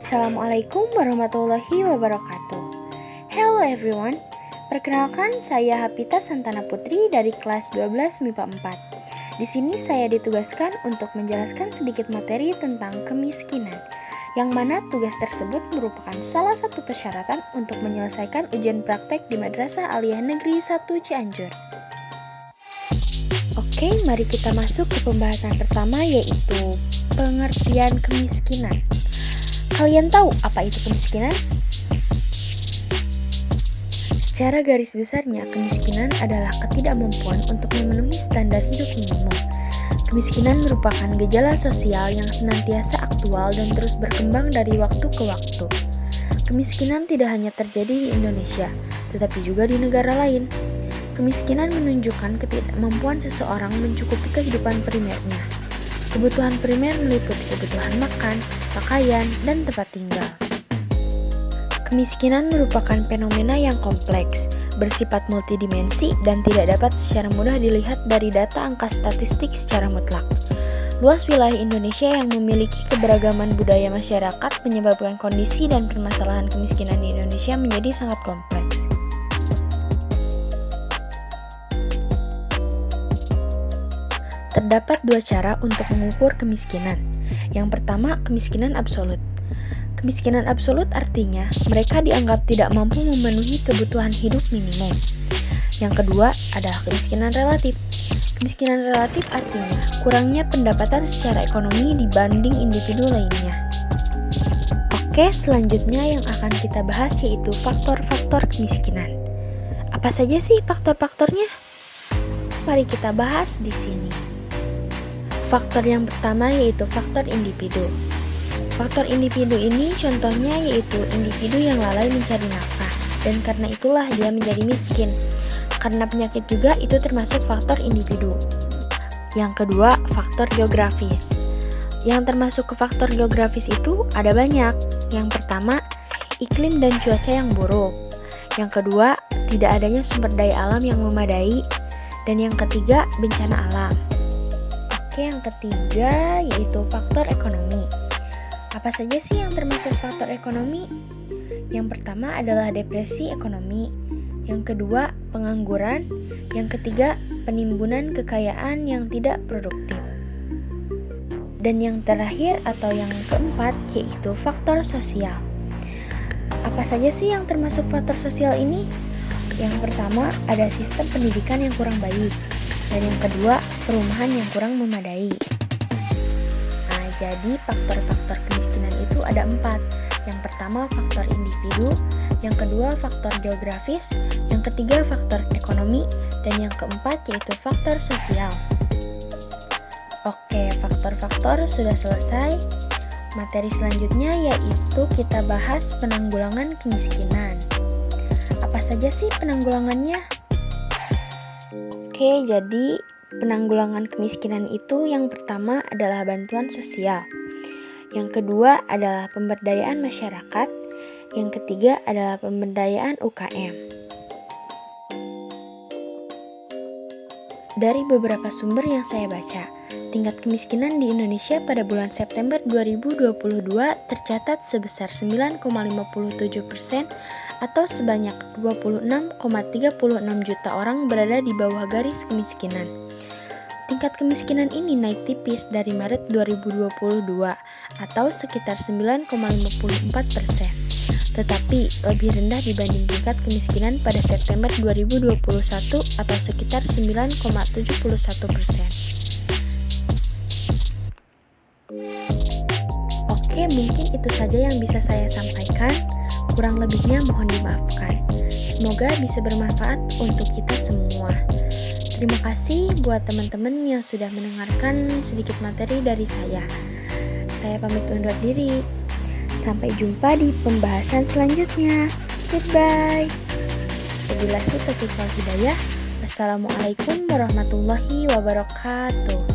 Assalamualaikum warahmatullahi wabarakatuh. Hello everyone. Perkenalkan, saya Hapita Santana Putri dari kelas 12 MIPA 4. Di sini saya ditugaskan untuk menjelaskan sedikit materi tentang kemiskinan, yang mana tugas tersebut merupakan salah satu persyaratan untuk menyelesaikan ujian praktek di Madrasah Aliyah Negeri 1 Cianjur. Oke, mari kita masuk ke pembahasan pertama, yaitu pengertian kemiskinan. Kalian tahu apa itu kemiskinan? Secara garis besarnya, kemiskinan adalah ketidakmampuan untuk memenuhi standar hidup minimum. Kemiskinan merupakan gejala sosial yang senantiasa aktual dan terus berkembang dari waktu ke waktu. Kemiskinan tidak hanya terjadi di Indonesia, tetapi juga di negara lain. Kemiskinan menunjukkan ketidakmampuan seseorang mencukupi kehidupan primernya. Kebutuhan primer meliputi kebutuhan makan, pakaian, dan tempat tinggal. Kemiskinan merupakan fenomena yang kompleks, bersifat multidimensi, dan tidak dapat secara mudah dilihat dari data angka statistik secara mutlak. Luas wilayah Indonesia yang memiliki keberagaman budaya masyarakat menyebabkan kondisi dan permasalahan kemiskinan di Indonesia menjadi sangat kompleks. Terdapat dua cara untuk mengukur kemiskinan. Yang pertama, kemiskinan absolut. Kemiskinan absolut artinya mereka dianggap tidak mampu memenuhi kebutuhan hidup minimum. Yang kedua adalah kemiskinan relatif. Kemiskinan relatif artinya kurangnya pendapatan secara ekonomi dibanding individu lainnya. Oke, selanjutnya yang akan kita bahas yaitu faktor-faktor kemiskinan. Apa saja sih faktor-faktornya? Mari kita bahas di sini. Faktor yang pertama yaitu faktor individu. Faktor individu ini contohnya yaitu individu yang lalai mencari nafkah dan karena itulah dia menjadi miskin. Karena penyakit juga itu termasuk faktor individu. Yang kedua, faktor geografis. Yang termasuk ke faktor geografis itu ada banyak. Yang pertama, iklim dan cuaca yang buruk. Yang kedua, tidak adanya sumber daya alam yang memadai. Dan yang ketiga, bencana alam. Oke, yang ketiga yaitu faktor ekonomi. Apa saja sih yang termasuk faktor ekonomi? Yang pertama adalah depresi ekonomi. Yang kedua, pengangguran. Yang ketiga, penimbunan kekayaan yang tidak produktif. Dan yang terakhir atau yang keempat yaitu faktor sosial. Apa saja sih yang termasuk faktor sosial ini? Yang pertama, ada sistem pendidikan yang kurang baik. Dan yang kedua, perumahan yang kurang memadai. Nah, jadi faktor-faktor kemiskinan itu ada 4. Yang pertama, faktor individu. Yang kedua, faktor geografis. Yang ketiga, faktor ekonomi. Dan yang keempat, yaitu faktor sosial. Oke, faktor-faktor sudah selesai. Materi selanjutnya yaitu kita bahas penanggulangan kemiskinan. Apa saja sih penanggulangannya? Oke, jadi penanggulangan kemiskinan itu yang pertama adalah bantuan sosial. Yang kedua adalah pemberdayaan masyarakat. Yang ketiga adalah pemberdayaan UKM. Dari beberapa sumber yang saya baca, tingkat kemiskinan di Indonesia pada bulan September 2022 tercatat sebesar 9,57% atau sebanyak 26,36 juta orang berada di bawah garis kemiskinan. Tingkat kemiskinan ini naik tipis dari Maret 2022 atau sekitar 9,54%, tetapi lebih rendah dibanding tingkat kemiskinan pada September 2021 atau sekitar 9,71%. Oke, mungkin itu saja yang bisa saya sampaikan. Kurang lebihnya mohon dimaafkan. Semoga bisa bermanfaat untuk kita semua. Terima kasih buat teman-teman yang sudah mendengarkan sedikit materi dari saya. Saya pamit undur diri. Sampai jumpa di pembahasan selanjutnya. Goodbye. Wabillahi taufiq wal hidayah. Wassalamualaikum warahmatullahi wabarakatuh.